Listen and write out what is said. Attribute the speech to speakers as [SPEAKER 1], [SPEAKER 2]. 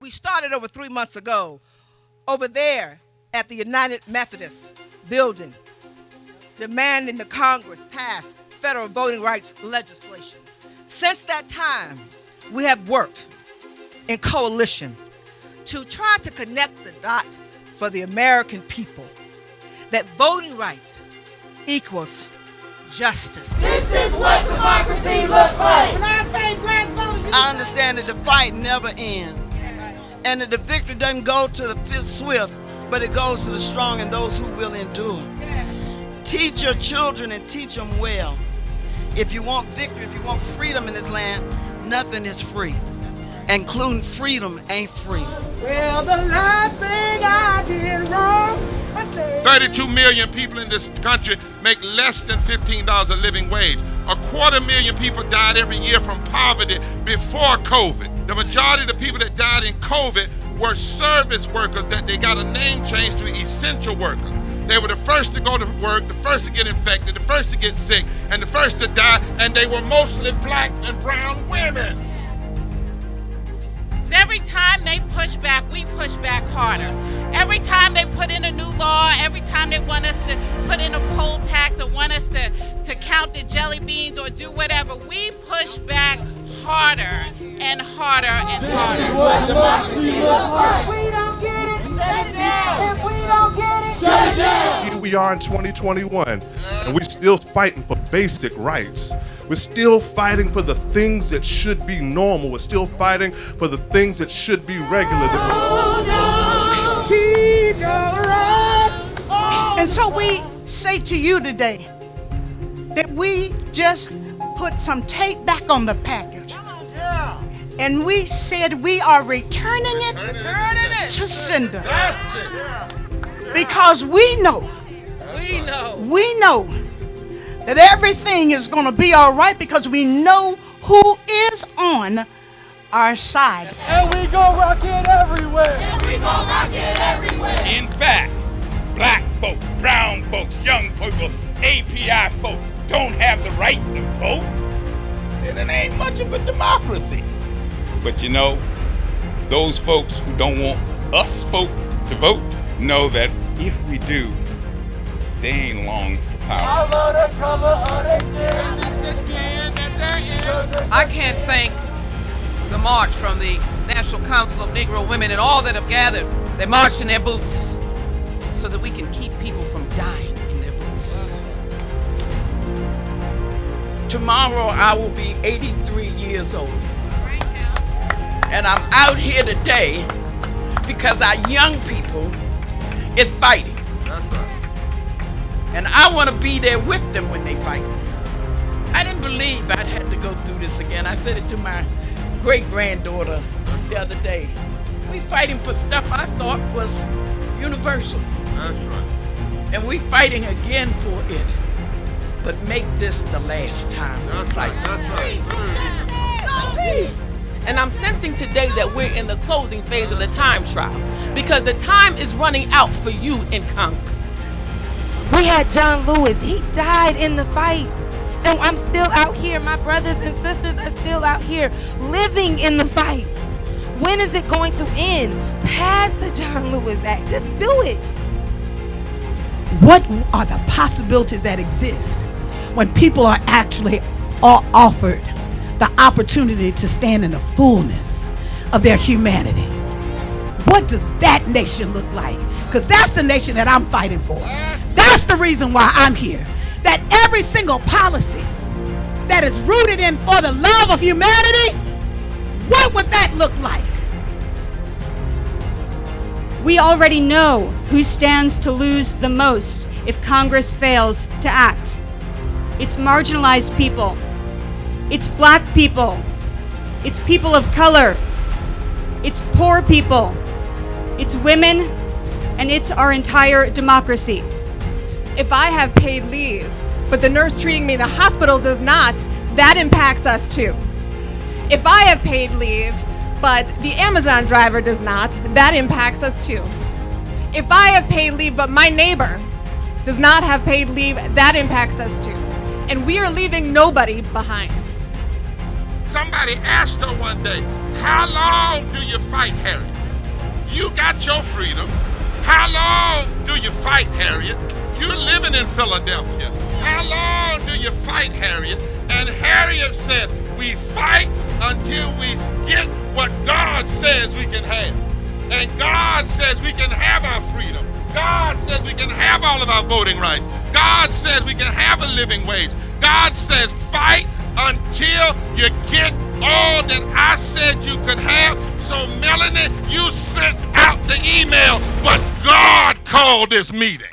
[SPEAKER 1] We started over 3 months ago over there at the United Methodist building, demanding the Congress pass federal voting rights legislation. Since that time, we have worked in coalition to try to connect the dots for the American people, that voting rights equals justice.
[SPEAKER 2] This is what democracy looks like.
[SPEAKER 3] When I say black voters,
[SPEAKER 4] I understand that the fight never ends, and that the victory doesn't go to the swift, but it goes to the strong and those who will endure. Teach your children and teach them well. If you want victory, if you want freedom in this land, nothing is free, including freedom ain't free.
[SPEAKER 3] well, the last thing I did wrong, I stayed.
[SPEAKER 5] 32 million people in this country make less than $15 a living wage. 250,000 people died every year from poverty before COVID. The majority of the people that died in COVID were service workers that they got a name change to essential workers. They were the first to go to work, the first to get infected, the first to get sick, and the first to die, and they were mostly black and brown women.
[SPEAKER 6] Every time they push back, we push back harder. Every time they put in a new law, every time they want us to put in a poll tax or want us to count the jelly beans or do whatever, we push back harder and harder and harder.
[SPEAKER 2] This is what democracy looks like.
[SPEAKER 3] If we don't get it,
[SPEAKER 2] Shut it down.
[SPEAKER 3] if we don't get it,
[SPEAKER 2] Shut it down.
[SPEAKER 7] Here we are in 2021, and we're still fighting for basic rights. We're still fighting for the things that should be normal. We're still fighting for the things that should be regular.
[SPEAKER 3] keep your right. And so we say to you today that we just put some tape back on the package. And we said we are returning it to sender. Because we know that everything is going to be all right because we know who is on our side.
[SPEAKER 2] And we gon' rock it everywhere. And we gon' rock it everywhere.
[SPEAKER 8] In fact, black folks, brown folks, young people, API folk don't have the right to vote, then it ain't much of a democracy. But you know, those folks who don't want us folk to vote know that if we do, they ain't long for power.
[SPEAKER 9] I can't thank the march from the National Council of Negro Women and all that have gathered. They marched in their boots so that we can keep people from dying in their boots.
[SPEAKER 10] Tomorrow I will be 83 years old. And I'm out here today because our young people is fighting.
[SPEAKER 5] That's right.
[SPEAKER 10] And I want to be there with them when they fight. I didn't believe I'd had to go through this again. I said it to my great-granddaughter the other day. We fighting for stuff I thought was universal.
[SPEAKER 5] That's right.
[SPEAKER 10] And we fighting again for it. But make this the last time we
[SPEAKER 5] That's
[SPEAKER 10] fight.
[SPEAKER 5] right. That's right.
[SPEAKER 11] And I'm sensing today that we're in the closing phase of the time trial because the time is running out for you in Congress.
[SPEAKER 12] We had John Lewis. He died in the fight. And I'm still out here. My brothers and sisters are still out here living in the fight. When is it going to end? Pass the John Lewis Act. Just do it.
[SPEAKER 3] What are the possibilities that exist when people are actually offered the opportunity to stand in the fullness of their humanity? What does that nation look like? Because that's the nation that I'm fighting for. That's the reason why I'm here. That every single policy that is rooted in for the love of humanity, what would that look like?
[SPEAKER 13] We already know who stands to lose the most if Congress fails to act. It's marginalized people. It's black people. It's people of color. It's poor people. It's women, and it's our entire democracy.
[SPEAKER 14] If I have paid leave, but the nurse treating me in the hospital does not, that impacts us too. If I have paid leave, but the Amazon driver does not, that impacts us too. If I have paid leave, but my neighbor does not have paid leave, that impacts us too. And we are leaving nobody behind.
[SPEAKER 5] Somebody asked her one day, how long do you fight, Harriet? You got your freedom. How long do you fight, Harriet? You're living in Philadelphia. How long do you fight, Harriet? And Harriet said, we fight until we get what God says we can have. And God says we can have our freedom. God says we can have all of our voting rights. God says we can have a living wage. God says fight until you get all that I said you could have. So Melanie, you sent out the email, but God called this meeting.